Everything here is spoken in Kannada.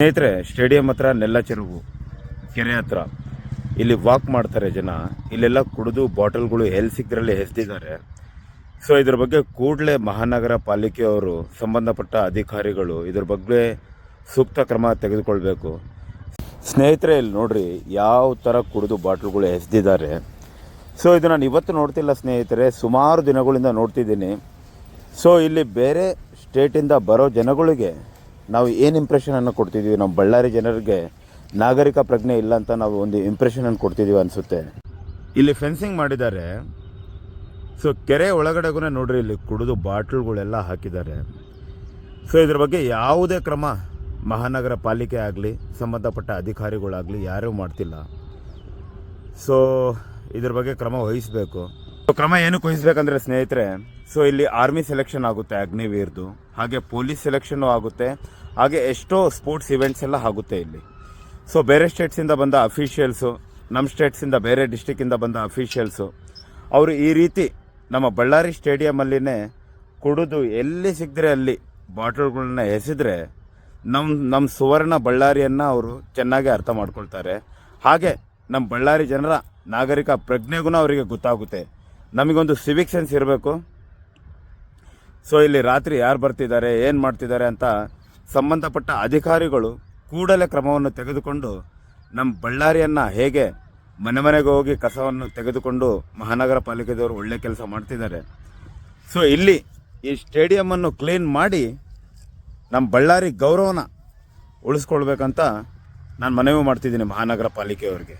ಸ್ನೇಹಿತರೆ, ಸ್ಟೇಡಿಯಂ ಹತ್ರ ನೆಲ್ಲಚೆರುವು ಕೆರೆ ಹತ್ರ ಇಲ್ಲಿ ವಾಕ್ ಮಾಡ್ತಾರೆ ಜನ. ಇಲ್ಲೆಲ್ಲ ಕುಡಿದು ಬಾಟಲ್ಗಳು ಎಲ್ಲಿ ಸಿಕ್ಕರಲ್ಲಿ ಎಸೆದಿದ್ದಾರೆ. ಸೊ ಇದ್ರ ಬಗ್ಗೆ ಕೂಡಲೇ ಮಹಾನಗರ ಪಾಲಿಕೆಯವರು, ಸಂಬಂಧಪಟ್ಟ ಅಧಿಕಾರಿಗಳು ಇದ್ರ ಬಗ್ಗೆ ಸೂಕ್ತ ಕ್ರಮ ತೆಗೆದುಕೊಳ್ಬೇಕು. ಸ್ನೇಹಿತರೆ, ಇಲ್ಲಿ ನೋಡ್ರಿ ಯಾವ ಥರ ಕುಡಿದು ಬಾಟಲ್ಗಳು ಎಸೆದಿದ್ದಾರೆ. ಸೊ ಇದು ನಾನು ಇವತ್ತು ನೋಡ್ತಿಲ್ಲ ಸ್ನೇಹಿತರೆ, ಸುಮಾರು ದಿನಗಳಿಂದ ನೋಡ್ತಿದ್ದೀನಿ. ಸೊ ಇಲ್ಲಿ ಬೇರೆ ಸ್ಟೇಟಿಂದ ಬರೋ ಜನಗಳಿಗೆ ನಾವು ಏನು ಇಂಪ್ರೆಷನನ್ನು ಕೊಡ್ತಿದ್ದೀವಿ, ನಮ್ಮ ಬಳ್ಳಾರಿ ಜನರಿಗೆ ನಾಗರಿಕ ಪ್ರಜ್ಞೆ ಇಲ್ಲ ಅಂತ ನಾವು ಒಂದು ಇಂಪ್ರೆಷನನ್ನು ಕೊಡ್ತಿದ್ದೀವಿ ಅನಿಸುತ್ತೆ. ಇಲ್ಲಿ ಫೆನ್ಸಿಂಗ್ ಮಾಡಿದ್ದಾರೆ. ಸೊ ಕೆರೆ ಒಳಗಡೆಗೂ ನೋಡ್ರಿ ಇಲ್ಲಿ ಕುಡಿದು ಬಾಟ್ಲುಗಳೆಲ್ಲ ಹಾಕಿದ್ದಾರೆ. ಸೊ ಇದ್ರ ಬಗ್ಗೆ ಯಾವುದೇ ಕ್ರಮ ಮಹಾನಗರ ಪಾಲಿಕೆ ಆಗಲಿ, ಸಂಬಂಧಪಟ್ಟ ಅಧಿಕಾರಿಗಳಾಗಲಿ ಯಾರೂ ಮಾಡ್ತಿಲ್ಲ. ಸೊ ಇದ್ರ ಬಗ್ಗೆ ಕ್ರಮ ವಹಿಸಬೇಕು. ಕ್ರಮ ಏನಕ್ಕೆ ವಹಿಸ್ಬೇಕಂದ್ರೆ ಸ್ನೇಹಿತರೆ, ಸೊ ಇಲ್ಲಿ ಆರ್ಮಿ ಸೆಲೆಕ್ಷನ್ ಆಗುತ್ತೆ ಅಗ್ನಿವೀರ್ದು, ಹಾಗೆ ಪೊಲೀಸ್ ಸೆಲೆಕ್ಷನ್ನು ಆಗುತ್ತೆ, ಹಾಗೆ ಎಷ್ಟೋ ಸ್ಪೋರ್ಟ್ಸ್ ಇವೆಂಟ್ಸ್ ಎಲ್ಲ ಆಗುತ್ತೆ ಇಲ್ಲಿ. ಸೊ ಬೇರೆ ಸ್ಟೇಟ್ಸಿಂದ ಬಂದ ಅಫಿಷಿಯಲ್ಸು, ನಮ್ಮ ಸ್ಟೇಟ್ಸಿಂದ ಬೇರೆ ಡಿಸ್ಟಿಕ್ಕಿಂದ ಬಂದ ಅಫಿಷಿಯಲ್ಸು ಅವರು ಈ ರೀತಿ ನಮ್ಮ ಬಳ್ಳಾರಿ ಸ್ಟೇಡಿಯಮಲ್ಲಿನೇ ಕುಡಿದು ಎಲ್ಲಿ ಸಿಕ್ಕಿದ್ರೆ ಅಲ್ಲಿ ಬಾಟಲ್ಗಳನ್ನ ಎಸೆದ್ರೆ ನಮ್ಮ ಸುವರ್ಣ ಬಳ್ಳಾರಿಯನ್ನು ಅವರು ಚೆನ್ನಾಗಿ ಅರ್ಥ ಮಾಡ್ಕೊಳ್ತಾರೆ. ಹಾಗೆ ನಮ್ಮ ಬಳ್ಳಾರಿ ಜನರ ನಾಗರಿಕ ಪ್ರಜ್ಞೆಗೂ ಅವರಿಗೆ ಗೊತ್ತಾಗುತ್ತೆ. ನಮಗೊಂದು ಸಿವಿಕ್ ಸೆನ್ಸ್ ಇರಬೇಕು. ಸೊ ಇಲ್ಲಿ ರಾತ್ರಿ ಯಾರು ಬರ್ತಿದ್ದಾರೆ, ಏನು ಮಾಡ್ತಿದ್ದಾರೆ ಅಂತ ಸಂಬಂಧಪಟ್ಟ ಅಧಿಕಾರಿಗಳು ಕೂಡಲೇ ಕ್ರಮವನ್ನು ತೆಗೆದುಕೊಂಡು ನಮ್ಮ ಬಳ್ಳಾರಿಯನ್ನು ಹೇಗೆ ಮನೆ ಮನೆಗೆ ಹೋಗಿ ಕಸವನ್ನು ತೆಗೆದುಕೊಂಡು ಮಹಾನಗರ ಪಾಲಿಕೆದವರು ಒಳ್ಳೆ ಕೆಲಸ ಮಾಡ್ತಿದ್ದಾರೆ. ಸೊ ಇಲ್ಲಿ ಈ ಸ್ಟೇಡಿಯಮನ್ನು ಕ್ಲೀನ್ ಮಾಡಿ ನಮ್ಮ ಬಳ್ಳಾರಿ ಗೌರವನ ಉಳಿಸ್ಕೊಳ್ಬೇಕಂತ ನಾನು ಮನವಿ ಮಾಡ್ತಿದ್ದೀನಿ ಮಹಾನಗರ ಪಾಲಿಕೆಯವರಿಗೆ.